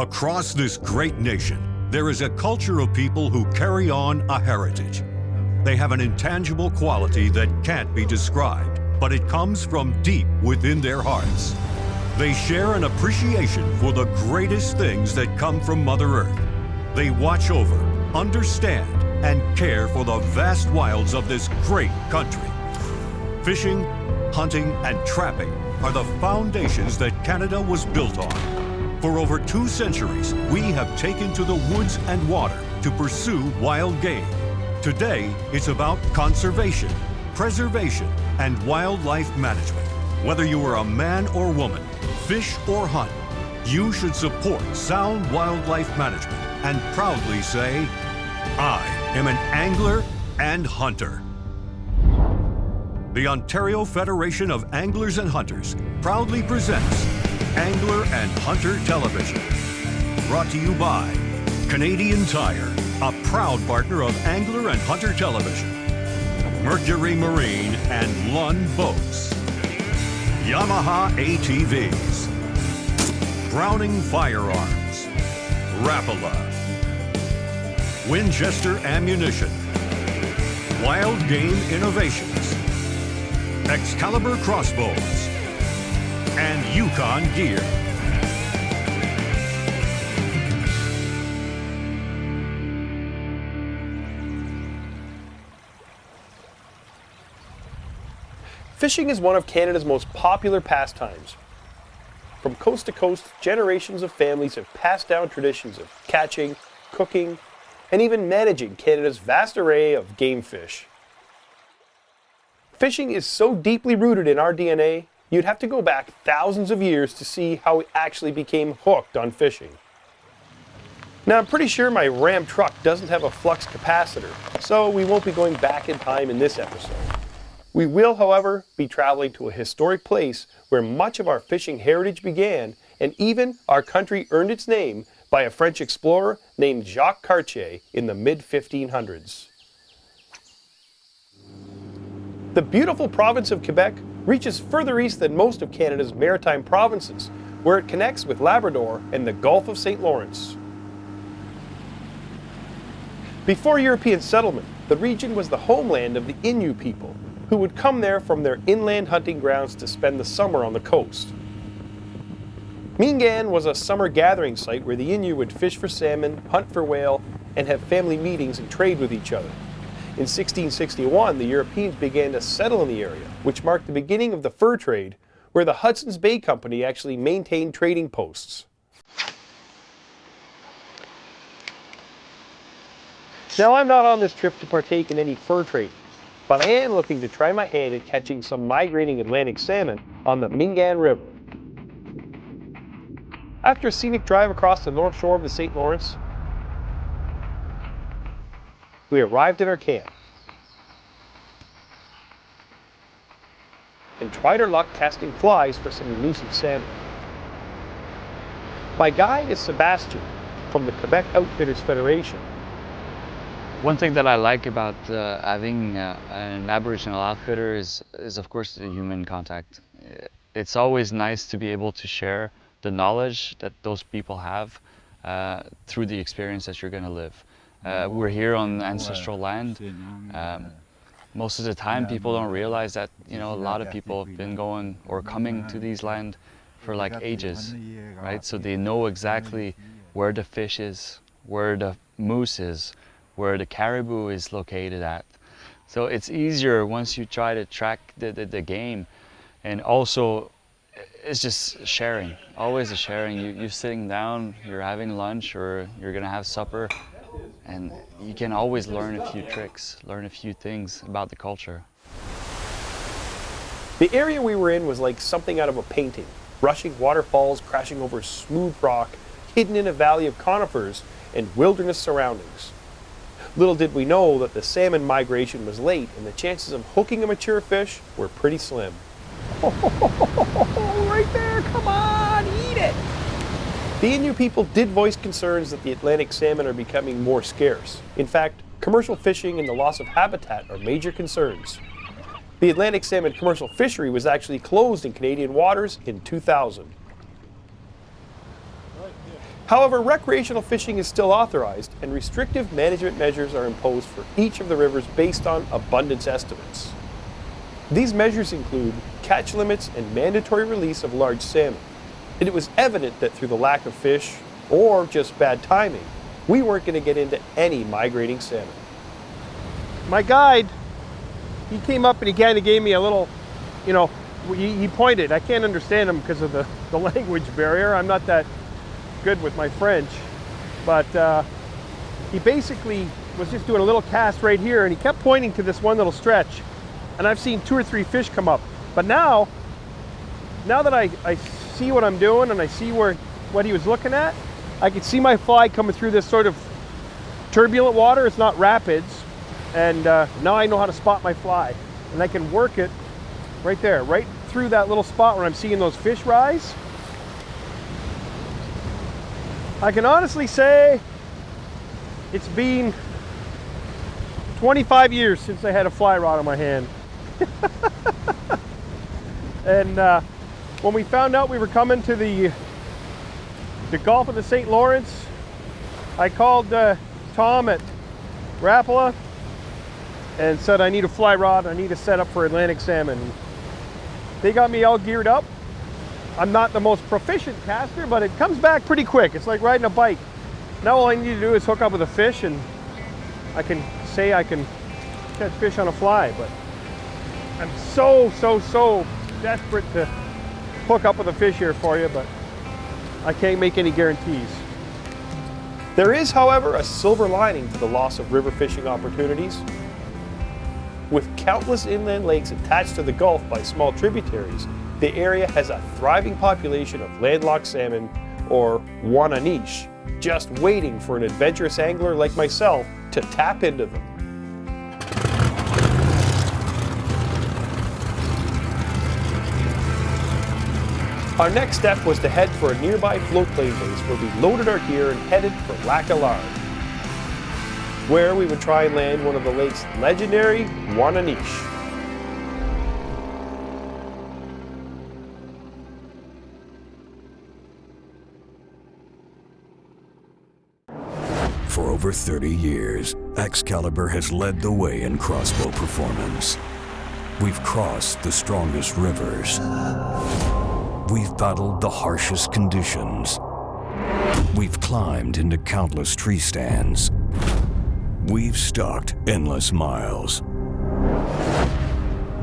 Across this great nation, there is a culture of people who carry on a heritage. They have an intangible quality that can't be described, but it comes from deep within their hearts. They share an appreciation for the greatest things that come from Mother Earth. They watch over, understand, and care for the vast wilds of this great country. Fishing, hunting, and trapping are the foundations that Canada was built on. For over 2 centuries, we have taken to the woods and water to pursue wild game. Today, it's about conservation, preservation, and wildlife management. Whether you are a man or woman, fish or hunt, you should support sound wildlife management and proudly say, I am an angler and hunter. The Ontario Federation of Anglers and Hunters proudly presents Angler and Hunter Television. Brought to you by Canadian Tire, a proud partner of Angler and Hunter Television. Mercury Marine and Lund Boats. Yamaha ATVs. Browning Firearms. Rapala. Winchester Ammunition. Wild Game Innovations. Excalibur Crossbows. And Yukon Gear. Fishing is one of Canada's most popular pastimes. From coast to coast, generations of families have passed down traditions of catching, cooking, and even managing Canada's vast array of game fish. Fishing is so deeply rooted in our DNA, you'd have to go back thousands of years to see how we actually became hooked on fishing. Now, I'm pretty sure my Ram truck doesn't have a flux capacitor, so we won't be going back in time in this episode. We will, however, be traveling to a historic place where much of our fishing heritage began, and even our country earned its name by a French explorer named Jacques Cartier in the mid-1500s. The beautiful province of Quebec reaches further east than most of Canada's maritime provinces, where it connects with Labrador and the Gulf of St. Lawrence. Before European settlement, the region was the homeland of the Innu people, who would come there from their inland hunting grounds to spend the summer on the coast. Mingan was a summer gathering site where the Innu would fish for salmon, hunt for whale, and have family meetings and trade with each other. In 1661, the Europeans began to settle in the area, which marked the beginning of the fur trade, where the Hudson's Bay Company actually maintained trading posts. Now, I'm not on this trip to partake in any fur trading, but I am looking to try my hand at catching some migrating Atlantic salmon on the Mingan River. After a scenic drive across the north shore of the St. Lawrence, we arrived at our camp and tried our luck casting flies for some elusive salmon. My guide is Sebastien from the Quebec Outfitters Federation. One thing that I like about having an Aboriginal outfitter is of course the human contact. It's always nice to be able to share the knowledge that those people have through the experience that you're going to live. We're here on ancestral land. Most of the time people don't realize that, you know, a lot of people have been going or coming to these land for like ages, right? So they know exactly where the fish is, where the moose is, where the caribou is located at. So it's easier once you try to track the game. And also it's just sharing, always a sharing. You're sitting down, you're having lunch or you're gonna have supper, and you can always learn a few tricks, learn a few things about the culture. The area we were in was like something out of a painting. Rushing waterfalls crashing over smooth rock, hidden in a valley of conifers and wilderness surroundings. Little did we know that the salmon migration was late and the chances of hooking a mature fish were pretty slim. Oh, right there, come on, eat it! The Innu people did voice concerns that the Atlantic salmon are becoming more scarce. In fact, commercial fishing and the loss of habitat are major concerns. The Atlantic salmon commercial fishery was actually closed in Canadian waters in 2000. However, recreational fishing is still authorized, and restrictive management measures are imposed for each of the rivers based on abundance estimates. These measures include catch limits and mandatory release of large salmon. And it was evident that through the lack of fish, or just bad timing, we weren't going to get into any migrating salmon. My guide, he came up and he kind of gave me a little, he pointed. I can't understand him because of the language barrier. I'm not that good with my French, but he basically was just doing a little cast right here, and he kept pointing to this one little stretch, and I've seen 2 or 3 fish come up. But now that I see what I'm doing and I see what he was looking at, I can see my fly coming through this sort of turbulent water. It's not rapids, and now I know how to spot my fly, and I can work it right there, right through that little spot where I'm seeing those fish rise. I can honestly say it's been 25 years since I had a fly rod in my hand. And when we found out we were coming to the Gulf of the St. Lawrence, I called Tom at Rapala and said I need a fly rod, I need a setup for Atlantic salmon. They got me all geared up. I'm not the most proficient caster, but it comes back pretty quick. It's like riding a bike. Now all I need to do is hook up with a fish, and I can say I can catch fish on a fly, but I'm so desperate to hook up with a fish here for you, but I can't make any guarantees. There is, however, a silver lining to the loss of river fishing opportunities. With countless inland lakes attached to the Gulf by small tributaries, the area has a thriving population of landlocked salmon, or Ouananiche, just waiting for an adventurous angler like myself to tap into them. Our next step was to head for a nearby floatplane base where we loaded our gear and headed for Lac à Large, where we would try and land one of the lake's legendary Ouananiche. For over 30 years, Excalibur has led the way in crossbow performance. We've crossed the strongest rivers. We've battled the harshest conditions. We've climbed into countless tree stands. We've stalked endless miles.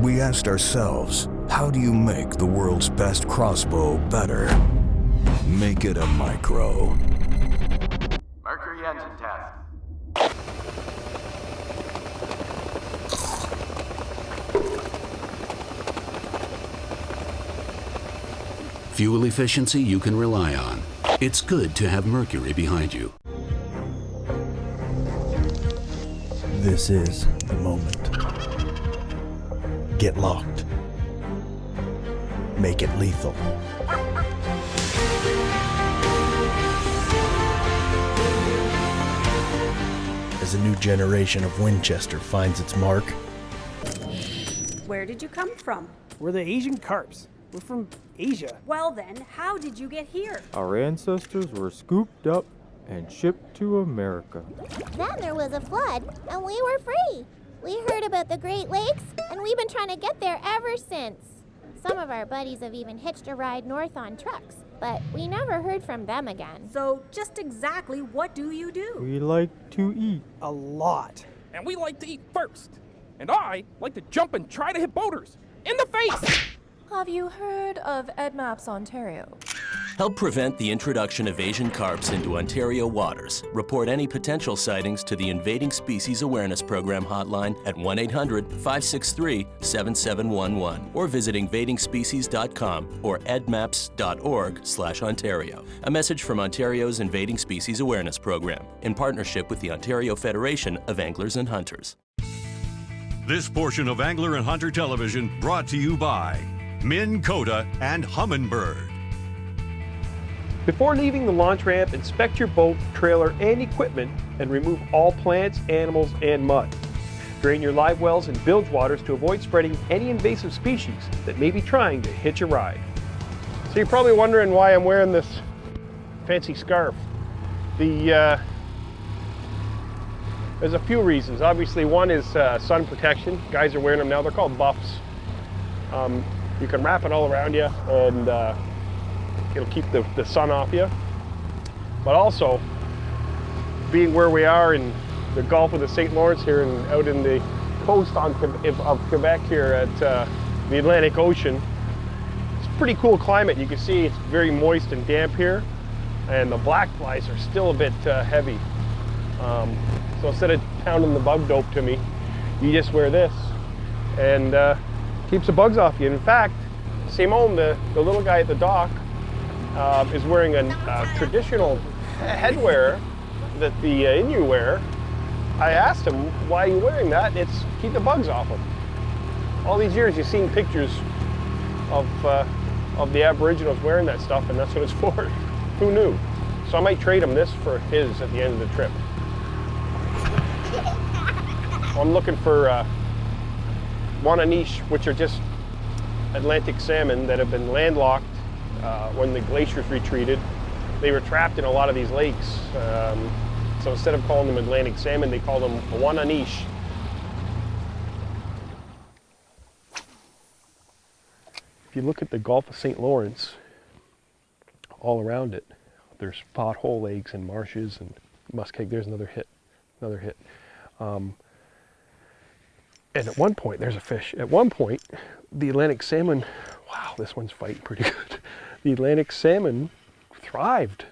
We asked ourselves, how do you make the world's best crossbow better? Make it a micro. Mercury engine test. Fuel efficiency you can rely on. It's good to have Mercury behind you. This is the moment. Get locked. Make it lethal. As a new generation of Winchester finds its mark. Where did you come from? We're the Asian carps. We're from Asia. Well then, how did you get here? Our ancestors were scooped up and shipped to America. Then there was a flood, and we were free. We heard about the Great Lakes, and we've been trying to get there ever since. Some of our buddies have even hitched a ride north on trucks, but we never heard from them again. So just exactly what do you do? We like to eat. A lot. And we like to eat first. And I like to jump and try to hit boaters in the face. Have you heard of EdMaps Ontario? Help prevent the introduction of Asian carps into Ontario waters. Report any potential sightings to the Invading Species Awareness Program hotline at 1-800-563-7711 or visit invadingspecies.com or edmaps.org/Ontario. A message from Ontario's Invading Species Awareness Program in partnership with the Ontario Federation of Anglers and Hunters. This portion of Angler and Hunter Television brought to you by Minn Kota and Humminbird. Before leaving the launch ramp, inspect your boat, trailer, and equipment and remove all plants, animals, and mud. Drain your live wells and bilge waters to avoid spreading any invasive species that may be trying to hitch a ride. So you're probably wondering why I'm wearing this fancy scarf. There's a few reasons. Obviously, one is sun protection. Guys are wearing them now. They're called buffs. You can wrap it all around you, and it'll keep the sun off you. But also, being where we are in the Gulf of the St. Lawrence here and out in the coast of Quebec here at the Atlantic Ocean, it's a pretty cool climate. You can see it's very moist and damp here, and the black flies are still a bit heavy. So instead of pounding the bug dope to me, you just wear this, and keeps the bugs off you. And in fact, Simon, the little guy at the dock, is wearing a traditional headwear that the Innu wear. I asked him, why are you wearing that? It's keep the bugs off them. All these years you've seen pictures of the Aboriginals wearing that stuff, and that's what it's for. Who knew? So I might trade him this for his at the end of the trip. I'm looking for Ouananiche, which are just Atlantic salmon that have been landlocked when the glaciers retreated. They were trapped in a lot of these lakes. So instead of calling them Atlantic salmon, they call them Ouananiche. If you look at the Gulf of St. Lawrence, all around it, there's pothole lakes and marshes and muskeg. There's another hit. And at one point, there's a fish. At one point, the Atlantic salmon, wow, this one's fighting pretty good. The Atlantic salmon thrived.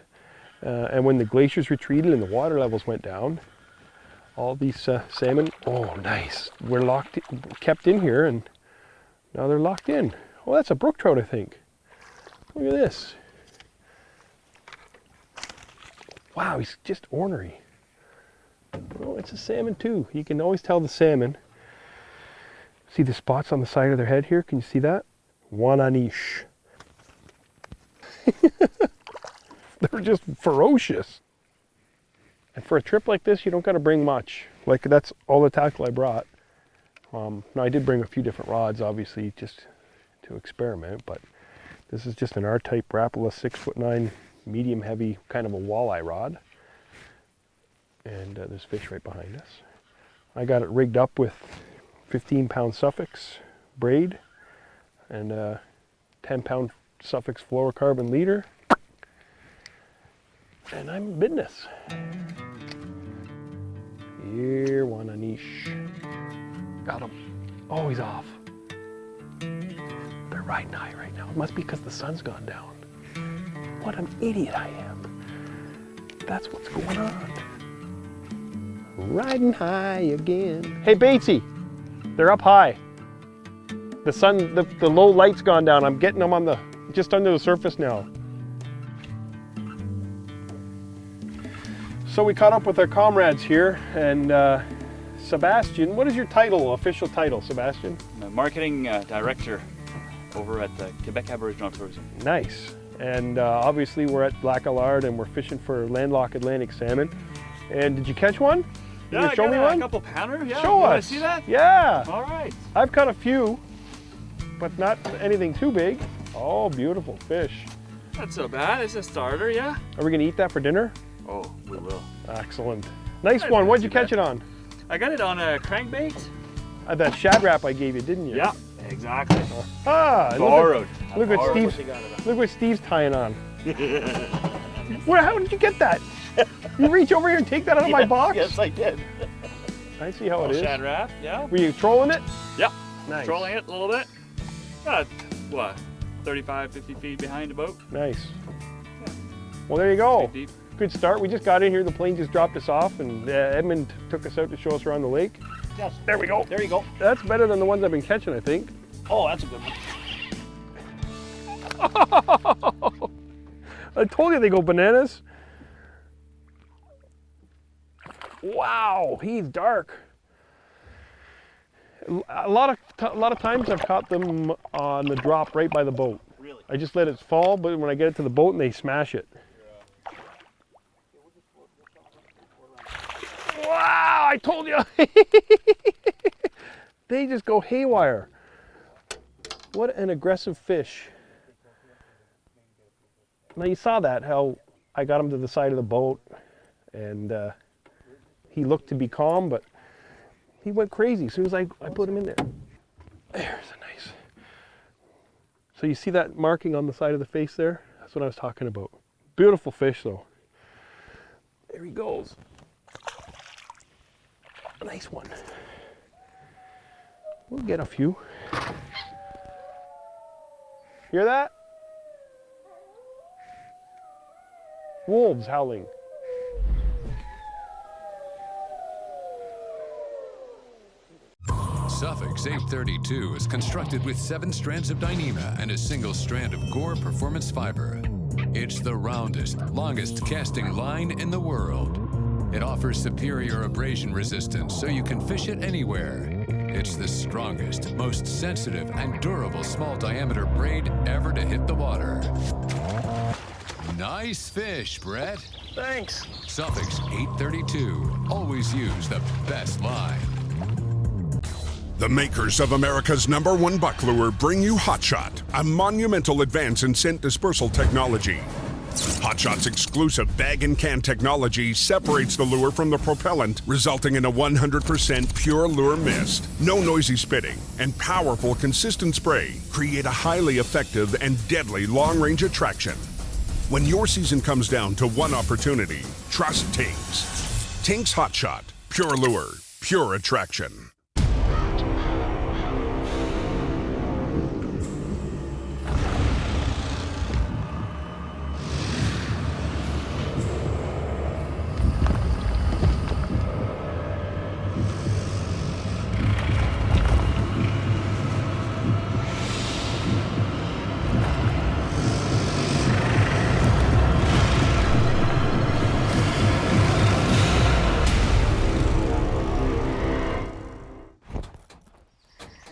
And when the glaciers retreated and the water levels went down, all these salmon, oh nice, were kept in here, and now they're locked in. Oh, that's a brook trout, I think. Look at this. Wow, he's just ornery. Oh, it's a salmon too. You can always tell the salmon. See the spots on the side of their head here? Can you see that? Ouananiche. They're just ferocious. And for a trip like this, you don't got to bring much. Like, that's all the tackle I brought. Now, I did bring a few different rods, obviously, just to experiment, but this is just an R-type Rapala 6'9", medium heavy, kind of a walleye rod. And there's fish right behind us. I got it rigged up with 15-pound Suffix braid and 10-pound Suffix fluorocarbon leader. And I'm in business. Here, Ouananiche. Got him. Oh, he's off. They're riding high right now. It must be because the sun's gone down. What an idiot I am. That's what's going on. Riding high again. Hey, Batesy, they're up high. The sun, the low light's gone down. I'm getting them on just under the surface now. So we caught up with our comrades here, and Sebastien, what is your title, official title, Sebastien? I'm a marketing director over at the Quebec Aboriginal Tourism. Nice. And obviously we're at Lac Allard and we're fishing for landlocked Atlantic salmon. And did you catch one? Yeah, you show me one? A couple pounder. Yeah. Show us. See that? Yeah. All right. I've caught a few, but not anything too big. Oh, beautiful fish. Not so bad. It's a starter, yeah. Are we gonna eat that for dinner? Oh, we will. Excellent. Nice one. What'd you catch it on? I got it on a crankbait. That shad wrap I gave you, didn't you? Yeah, exactly. Borrowed. Look Borrowed. what Steve's tying on. How did you get that? You reach over here and take that out of my box? Yes, I did. I see how it is. Shad wrap, yeah. Were you trolling it? Yep. Nice. Trolling it a little bit. About, what, 35, 50 feet behind the boat. Nice. Yeah. Well, there you go. Deep. Good start. We just got in here. The plane just dropped us off, and Edmund took us out to show us around the lake. Yes. There we go. There you go. That's better than the ones I've been catching, I think. Oh, that's a good one. I told you they go bananas. Wow, he's dark. A lot of times I've caught them on the drop right by the boat. Really? I just let it fall, but when I get it to the boat and they smash it. Wow, I told you. They just go haywire. What an aggressive fish. Now you saw that, how I got him to the side of the boat And he looked to be calm, but he went crazy as soon as I put him in there. There's a nice. So you see that marking on the side of the face there? That's what I was talking about. Beautiful fish though. There he goes. A nice one. We'll get a few. Hear that? Wolves howling. Suffix 832 is constructed with 7 strands of Dyneema and a single strand of Gore Performance fiber. It's the roundest, longest casting line in the world. It offers superior abrasion resistance so you can fish it anywhere. It's the strongest, most sensitive, and durable small diameter braid ever to hit the water. Nice fish, Brett. Thanks. Suffix 832. Always use the best line. The makers of America's #1 buck lure bring you Hot Shot, a monumental advance in scent dispersal technology. Hot Shot's exclusive bag and can technology separates the lure from the propellant, resulting in a 100% pure lure mist. No noisy spitting and powerful, consistent spray create a highly effective and deadly long-range attraction. When your season comes down to one opportunity, trust Tinks. Tinks Hot Shot, pure lure, pure attraction.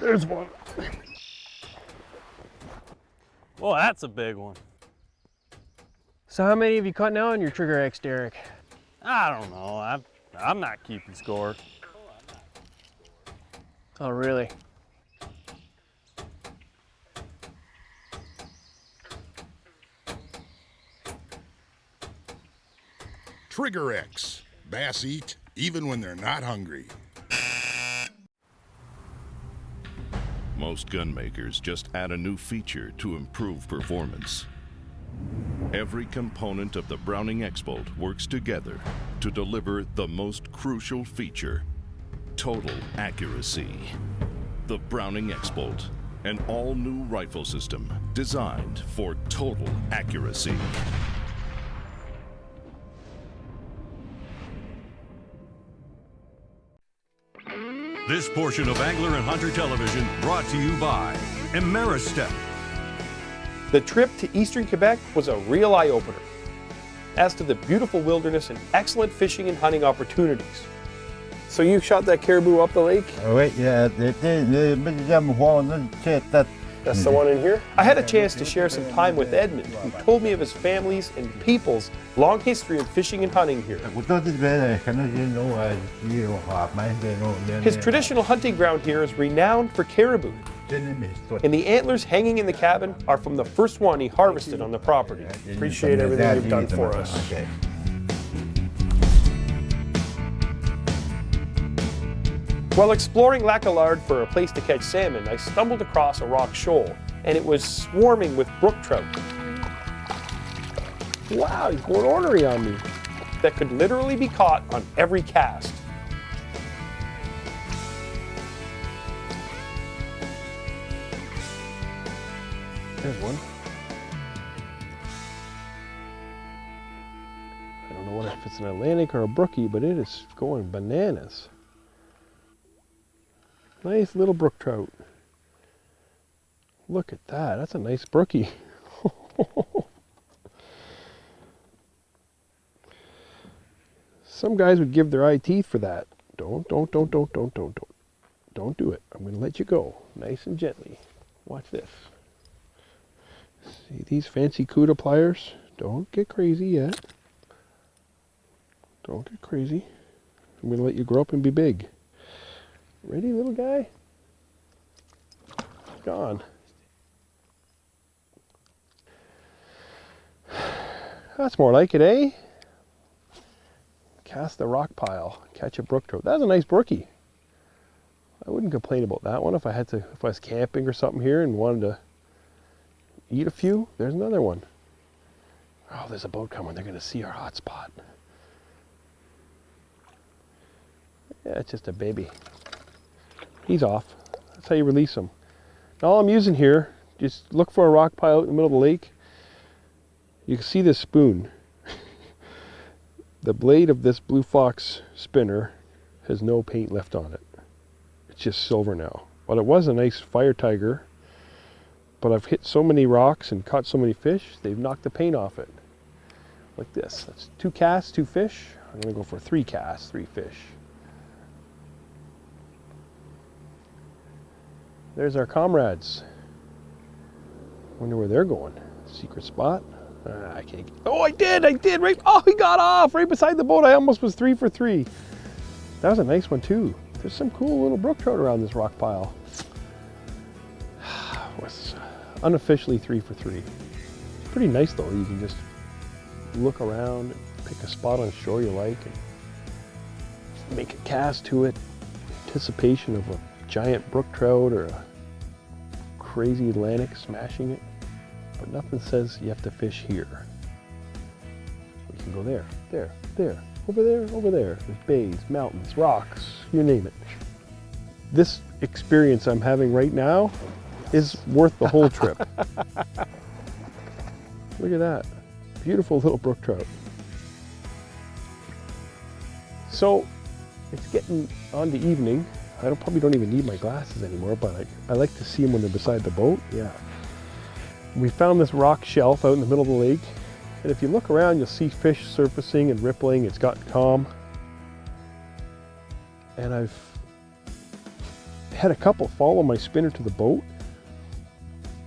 There's one. Well, that's a big one. So how many have you caught now on your Trigger X, Derek? I don't know. I'm not keeping score. Oh, really? Trigger X. Bass eat even when they're not hungry. Most gun makers just add a new feature to improve performance. Every component of the Browning X-Bolt works together to deliver the most crucial feature: total accuracy. The Browning X-Bolt, an all-new rifle system designed for total accuracy. This portion of Angler and Hunter Television brought to you by Ameristep. The trip to eastern Quebec was a real eye-opener as to the beautiful wilderness and excellent fishing and hunting opportunities. So you shot that caribou up the lake? Oui, That's the one in here? I had a chance to share some time with Edmund, who told me of his family's and people's long history of fishing and hunting here. His traditional hunting ground here is renowned for caribou, and the antlers hanging in the cabin are from the first one he harvested on the property. Appreciate everything you've done for us. While exploring Lacallard for a place to catch salmon, I stumbled across a rock shoal, and it was swarming with brook trout. Wow, he's going ornery on me. That could literally be caught on every cast. There's one. I don't know if it's an Atlantic or a brookie, but it is going bananas. Nice little brook trout. Look at that. That's a nice brookie. Some guys would give their eye teeth for that. Don't do it. I'm going to let you go. Nice and gently. Watch this. See these fancy CUDA pliers? Don't get crazy yet. Don't get crazy. I'm going to let you grow up and be big. Ready, little guy? Gone. That's more like it, eh? cast the rock pile, catch a brook trout. That's a nice brookie. I wouldn't complain about that one if I was camping or something here and wanted to eat a few. There's another one. Oh, there's a boat coming. They're going to see our hot spot. Yeah, it's just a baby. He's off. That's how you release him. And all I'm using here, just look for a rock pile out in the middle of the lake. You can see this spoon. The blade of this Blue Fox spinner has no paint left on it. It's just silver now. But it was a nice fire tiger. But I've hit so many rocks and caught so many fish, they've knocked the paint off it. Like this. That's 2 casts, 2 fish. I'm going to go for 3 casts, 3 fish. There's our comrades. Wonder where they're going. Secret spot. I can't. Oh, I did! Right. Oh, he got off right beside the boat. I almost was 3 for 3. That was a nice one too. There's some cool little brook trout around this rock pile. Was unofficially 3 for 3. It's pretty nice though. You can just look around, pick a spot on shore you like, and make a cast to it. Anticipation of a giant brook trout or a crazy Atlantic smashing it. But nothing says you have to fish here. We can go there, over there. There's bays, mountains, rocks, you name it. This experience I'm having right now is worth the whole trip. Look at that. Beautiful little brook trout. So it's getting on to evening. I probably don't even need my glasses anymore, but I like to see them when they're beside the boat. Yeah. We found this rock shelf out in the middle of the lake, and if you look around, you'll see fish surfacing and rippling. It's gotten calm. And I've had a couple follow my spinner to the boat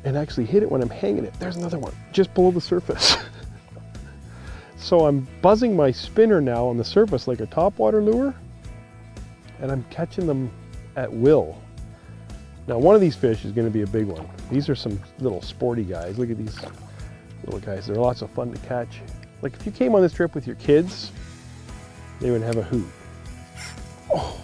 and actually hit it when I'm hanging it. There's another one just below the surface. So I'm buzzing my spinner now on the surface like a topwater lure, and I'm catching them at will. Now one of these fish is going to be a big one. These are some little sporty guys. Look at these little guys. They're lots of fun to catch. Like if you came on this trip with your kids, they would have a hoot. Oh.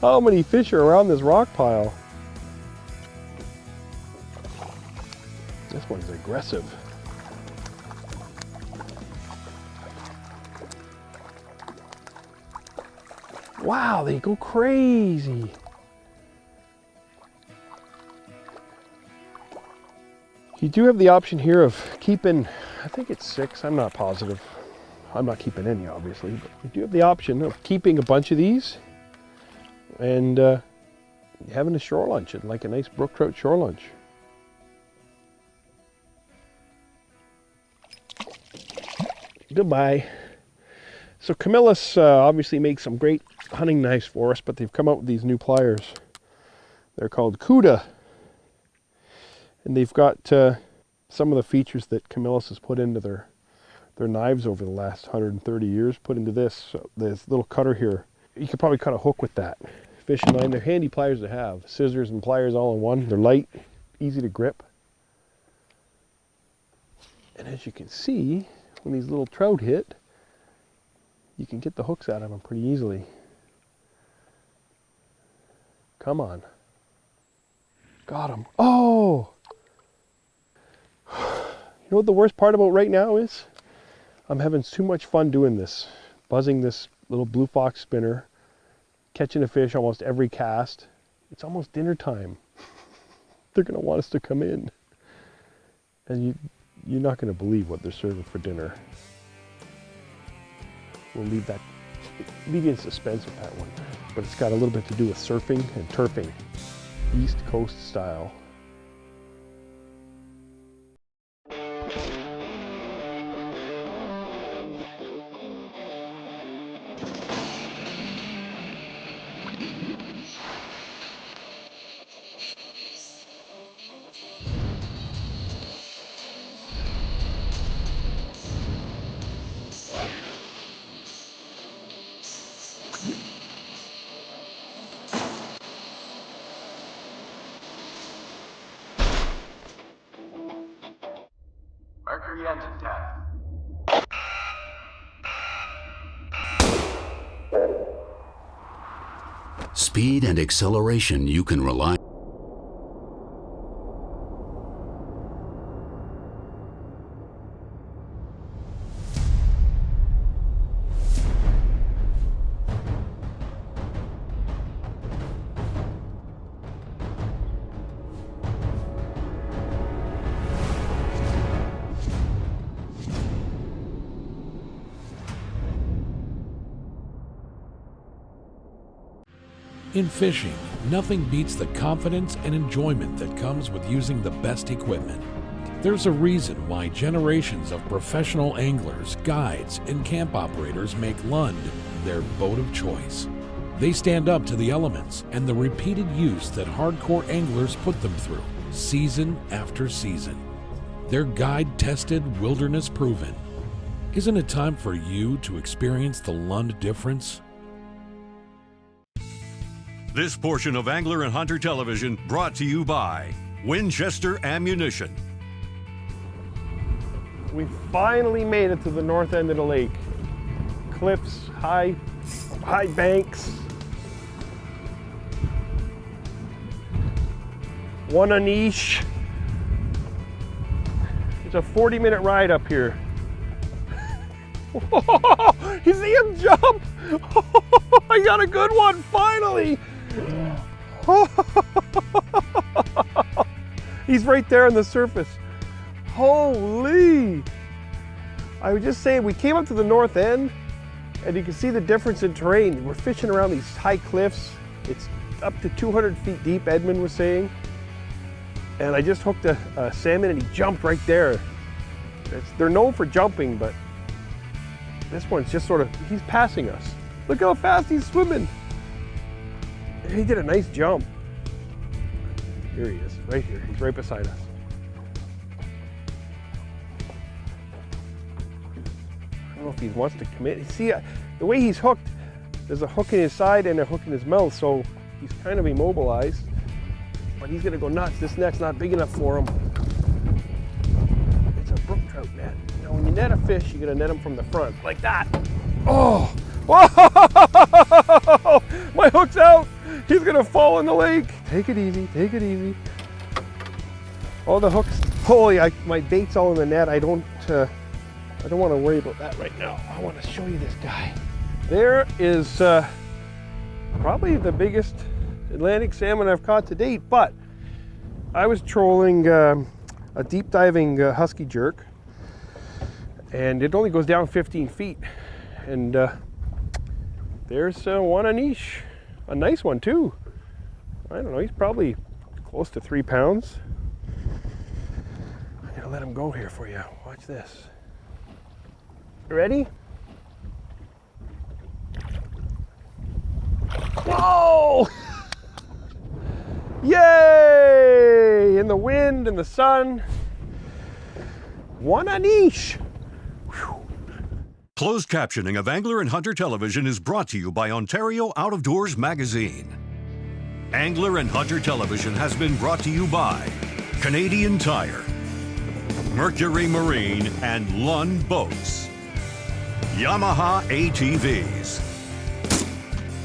How many fish are around this rock pile? This one's aggressive. Wow, they go crazy. You do have the option here of keeping, I think it's 6, I'm not positive. I'm not keeping any, obviously, but you do have the option of keeping a bunch of these and having a shore lunch, like a nice brook trout shore lunch. Goodbye. So Camillus obviously makes some great hunting knives for us, but they've come out with these new pliers. They're called Cuda. And they've got some of the features that Camillus has put into their knives over the last 130 years, put into this. So this little cutter here, you could probably cut a hook with that. Fishing line, they're handy pliers to have. Scissors and pliers all in one. They're light, easy to grip. And as you can see, when these little trout hit, you can get the hooks out of them pretty easily. Come on. Got him. Oh! You know what the worst part about right now is? I'm having too much fun doing this. Buzzing this little Blue Fox spinner, catching a fish almost every cast. It's almost dinner time. They're going to want us to come in. And you're not going to believe what they're serving for dinner. We'll leave you in suspense with that one. But it's got a little bit to do with surfing and turfing. East Coast style. Mercury engine test. Speed and acceleration you can rely on. In fishing, nothing beats the confidence and enjoyment that comes with using the best equipment. There's a reason why generations of professional anglers, guides, and camp operators make Lund their boat of choice. They stand up to the elements and the repeated use that hardcore anglers put them through, season after season. They're guide-tested, wilderness-proven. Isn't it time for you to experience the Lund difference? This portion of Angler and Hunter Television brought to you by Winchester Ammunition. We finally made it to the north end of the lake. Cliffs, high banks. Ouananiche. It's a 40-minute ride up here. You see him jump? I got a good one, finally! He's right there on the surface. Holy! I was just saying, we came up to the north end and you can see the difference in terrain. We're fishing around these high cliffs. It's up to 200 feet deep, Edmund was saying. And I just hooked a salmon and he jumped right there. They're known for jumping, but this one's just sort of, he's passing us. Look how fast he's swimming. He did a nice jump. Here he is, right here. He's right beside us. I don't know if he wants to commit. See, the way he's hooked, there's a hook in his side and a hook in his mouth, so he's kind of immobilized. But he's gonna go nuts. This net's not big enough for him. It's a brook trout net. Now, when you net a fish, you gotta net him from the front, like that. Oh! Whoa! My hook's out! He's gonna fall in the lake. Take it easy, take it easy. Oh, the hook's, holy, my bait's all in the net. I don't want to worry about that right now. I want to show you this guy. There is probably the biggest Atlantic salmon I've caught to date, but I was trolling a deep diving husky jerk, and it only goes down 15 feet. And there's Ouananiche, a nice one too. I don't know, he's probably close to 3 pounds. I'm gonna let him go here for you. Watch this. Ready? Whoa! Yay! In the wind, in the sun. Ouananiche. Closed captioning of Angler and Hunter Television is brought to you by Ontario Out of Doors Magazine. Angler and Hunter Television has been brought to you by Canadian Tire, Mercury Marine and Lund Boats, Yamaha ATVs,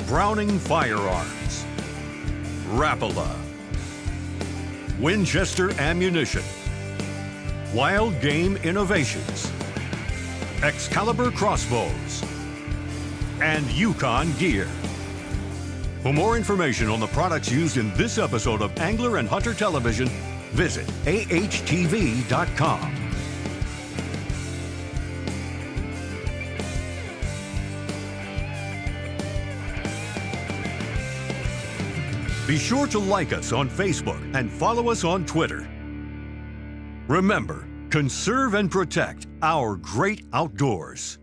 Browning Firearms, Rapala, Winchester Ammunition, Wild Game Innovations, Excalibur Crossbows, and Yukon Gear. For more information on the products used in this episode of Angler and Hunter Television, visit ahtv.com. Be sure to like us on Facebook and follow us on Twitter. Remember, conserve and protect our great outdoors.